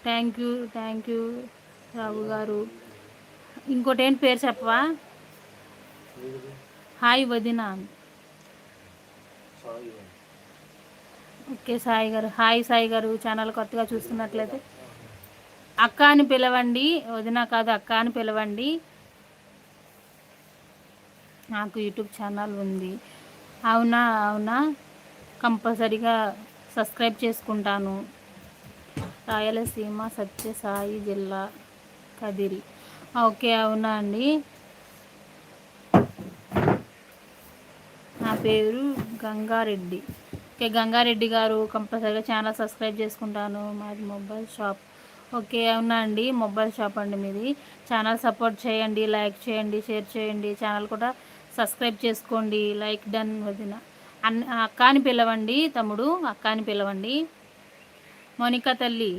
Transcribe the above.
Thank you రావు గారు. ఇంకోటి ఏంటి పేరు చెప్పవా? హాయ్ వదిన. ఓకే సాయి గారు, హాయ్ సాయి గారు. ఛానల్ కొత్తగా చూస్తున్నట్లయితే అక్క అని పిలవండి, వదిన కాదు అక్క అని పిలవండి. నాకు యూట్యూబ్ ఛానల్ ఉంది. అవునా? అవునా, కంపల్సరీగా సబ్స్క్రైబ్ చేసుకుంటాను. రాయలసీమ సత్యసాయి జిల్లా కదిరి. ఓకే, అవునా అండి. నా పేరు గంగారెడ్డి. ఓకే గంగారెడ్డి గారు, కంపల్సరీగా ఛానల్ సబ్స్క్రైబ్ చేసుకుంటాను. మాది మొబైల్ షాప్. ఓకే, అవునా అండి, మొబైల్ షాప్ అండి మీది. ఛానల్ సపోర్ట్ చేయండి, లైక్ చేయండి, షేర్ చేయండి. ఛానల్ కూడా సబ్స్క్రైబ్ చేసుకోండి. లైక్ డన్ వదిన. అక్క అని పిలవండి తమ్ముడు, అక్క అని పిలవండి. మోనికా తల్లి.